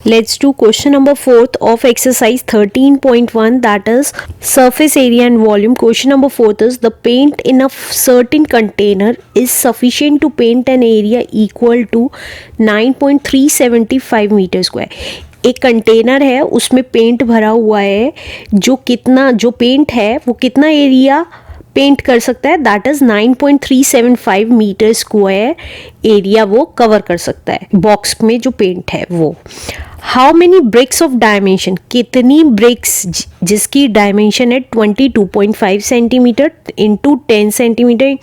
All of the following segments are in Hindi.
Let's do question number 4th of exercise 13.1, that is surface area and volume. Question number 4th is the paint in a certain container is sufficient to paint an area equal to 9.375 metre square. एक कंटेनर है, उसमें पेंट भरा हुआ है, जो पेंट है वो कितना एरिया पेंट कर सकता है, that is 9.375 metre square area वो कवर कर सकता है बॉक्स में जो पेंट है वो. How many bricks of dimension, कितनी ब्रिक्स जिसकी डायमेंशन है 22.5 centimetre into 10 centimetre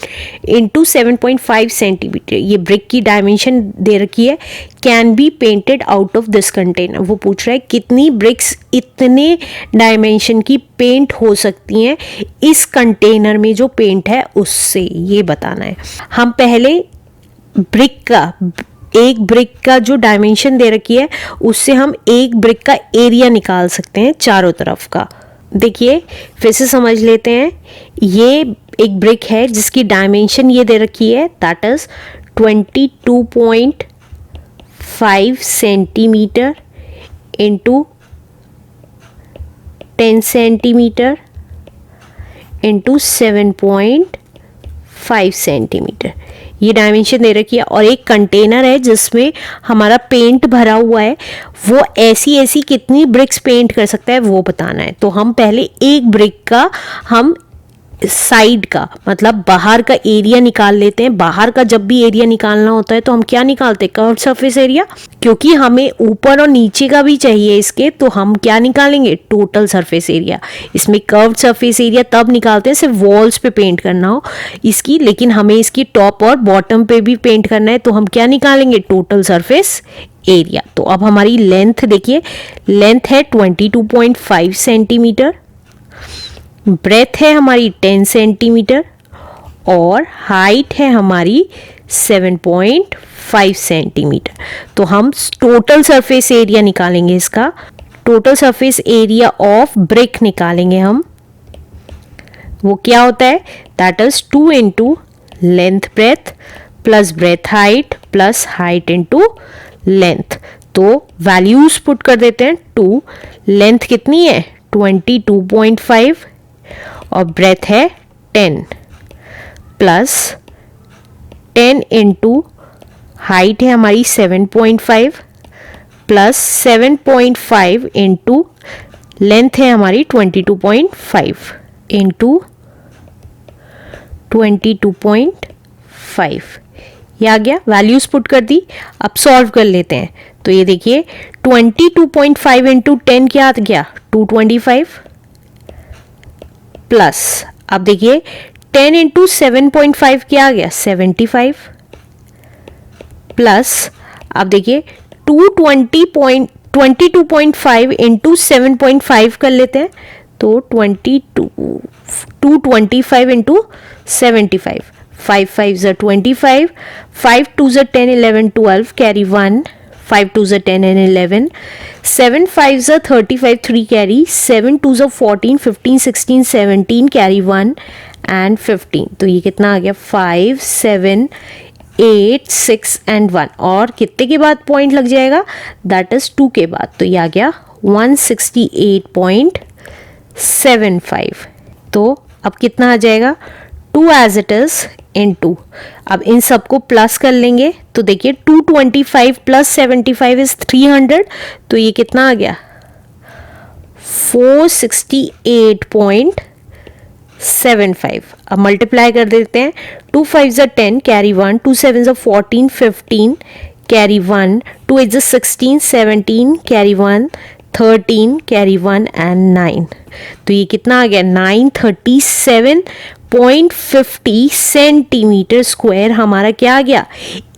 into 7.5 centimetre, ये ब्रिक की डायमेंशन दे रखी है. Can be painted out of this container, वो पूछ रहा है कितनी ब्रिक्स इतने डायमेंशन की पेंट हो सकती हैं इस कंटेनर में जो पेंट है उससे, ये बताना है. हम पहले एक ब्रिक का जो डायमेंशन दे रखी है उससे हम एक ब्रिक का एरिया निकाल सकते हैं चारों तरफ का. देखिए फिर से समझ लेते हैं. ये एक ब्रिक है जिसकी डायमेंशन ये दे रखी है, that is 22.5 centimetre into 10 centimetre into 7.5 centimetre, ये डायमेंशन दे रखी है. और एक कंटेनर है जिसमें हमारा पेंट भरा हुआ है, वो ऐसी कितनी ब्रिक्स पेंट कर सकता है वो बताना है. तो हम पहले एक ब्रिक का हम साइड का मतलब बाहर का एरिया निकाल लेते हैं. बाहर का जब भी एरिया निकालना होता है तो हम क्या निकालते हैं, कर्व्ड सरफेस एरिया. क्योंकि हमें ऊपर और नीचे का भी चाहिए इसके, तो हम क्या निकालेंगे, टोटल सरफेस एरिया. इसमें कर्व्ड सरफेस एरिया तब निकालते हैं सिर्फ वॉल्स पे पेंट करना हो इसकी, लेकिन हमें इसकी टॉप और बॉटम पे भी पेंट करना है तो हम क्या निकालेंगे, टोटल सरफेस एरिया. तो अब हमारी लेंथ देखिए, लेंथ है 22.5 सेंटीमीटर, ब्रेथ है हमारी 10 सेंटीमीटर और हाइट है हमारी 7.5 सेंटीमीटर. तो हम टोटल सरफेस एरिया निकालेंगे, इसका total surface area of brick निकालेंगे हम. वो क्या होता है, that is 2 into length breadth plus breadth height plus height into length. तो वैल्यूज पुट कर देते हैं. 2 लेंथ कितनी है 22.5 और ब्रेथ है 10 प्लस 10 इंटू हाइट है हमारी 7.5 प्लस 7.5 इंटू लेंथ है हमारी 22.5 इंटू 22.5, ये आ गया. वैल्यूज पुट कर दी. अब सॉल्व कर लेते हैं. तो ये देखिए 22.5 इंटू 10 क्या आ गया, 225 प्लस अब देखिए 10 इंटू 7.5 क्या आ गया, 75 प्लस अब देखिए 22.5 इंटू 7.5 कर लेते हैं तो 225 into 75, 5 5 25, 5 2 10 11 12 carry 1, 5 2 10 and 11, 7 5 35 3 carry, 7 2 14 15 16 17 carry 1 and 15. तो ये कितना आ गया, 5 7 8 6 and 1, और कितने के बाद पॉइंट लग जाएगा, दैट इज 2 के बाद. तो ये आ गया 168.75. तो अब कितना आ जाएगा, 2 एज इट इज इनटू, अब इन सबको प्लस कर लेंगे तो देखिए 225 प्लस 75 इज 300. तो ये कितना आ गया, 468.75. अब मल्टीप्लाई कर देते हैं. 2 5 10 carry 1, 2 7 14 15 carry 1, 2 8 16 17 carry 1, 13 carry 1 and 9. तो ये कितना आ गया, 937.50 सेंटीमीटर स्क्वायर हमारा क्या आ गया,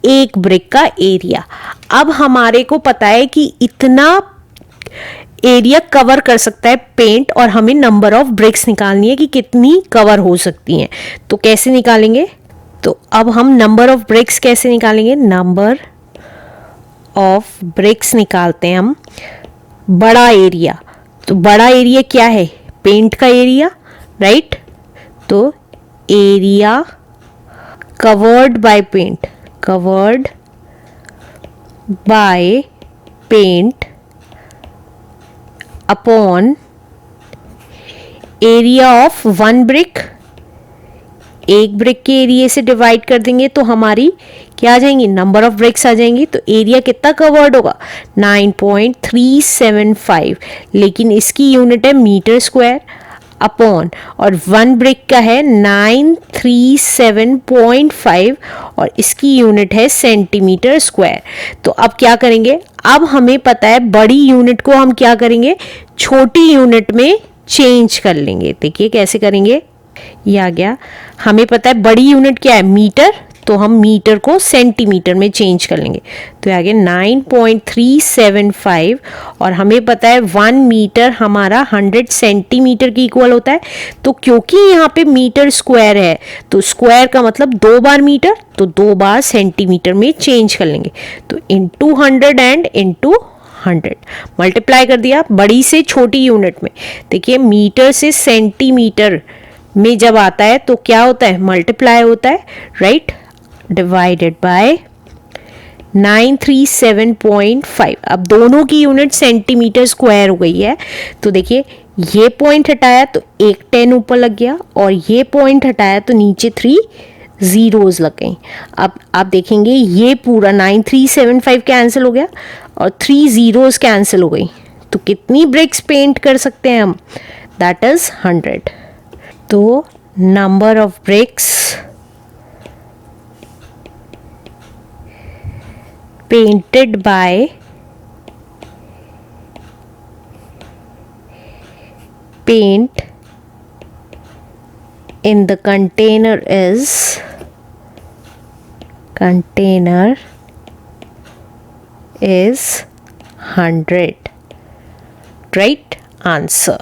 एक ब्रिक का एरिया. अब हमारे को पता है कि इतना एरिया कवर कर सकता है पेंट, और हमें नंबर ऑफ ब्रिक्स निकालनी है कि कितनी कवर हो सकती हैं. तो कैसे निकालेंगे, तो अब हम नंबर ऑफ ब्रिक्स कैसे निकालेंगे, नंबर ऑफ ब्रिक्स निकालते हैं हम. बड़ा एरिया, तो बड़ा एरिया क्या है, पेंट का एरिया, राइट. तो area covered by paint, covered by paint upon area of one brick, एक ब्रिक के एरिया से डिवाइड कर देंगे तो हमारी क्या आ जाएंगी, नंबर ऑफ ब्रिक्स आ जाएंगी। तो एरिया कितना कवर्ड होगा, 9.375, लेकिन इसकी यूनिट है मीटर स्क्वायर अपॉन, और वन ब्रिक का है 937.5 और इसकी यूनिट है सेंटीमीटर स्क्वायर। तो अब क्या करेंगे, अब हमें पता है बड़ी यूनिट को हम क्या करेंगे, छोटी यूनिट में चेंज कर लेंगे। देखिए कैसे करेंगे, ये आ गया, हमें पता है बड़ी यूनिट क्या है, मीटर, तो हम मीटर को सेंटीमीटर में चेंज कर लेंगे। तो आ गया 9.375 और हमें पता है 1 मीटर हमारा 100 सेंटीमीटर के इक्वल होता है। तो क्योंकि यहाँ पे मीटर स्क्वायर है तो स्क्वायर का मतलब 2 बार मीटर, तो 2 बार सेंटीमीटर में चेंज कर लेंगे। तो इंटू 100 एंड इंटू 100 मल्टीप्लाई कर दिया बड़ी से छोटी यूनिट में। देखिए मीटर से सेंटीमीटर में जब आता है तो क्या होता है, मल्टीप्लाई होता है, राइट, डिवाइडेड बाय 937.5। अब दोनों की यूनिट सेंटीमीटर स्क्वायर हो गई है। तो देखिए ये पॉइंट हटाया तो एक 10 ऊपर लग गया और ये पॉइंट हटाया तो नीचे 3 जीरोस लग गई। अब आप देखेंगे ये पूरा 9375 कैंसिल हो गया और 3 जीरोस कैंसिल हो गई। तो कितनी ब्रिक्स पेंट कर सकते हैं हम, दैट इज 100। तो number of BRICS painted by paint in the container is 100. Right answer.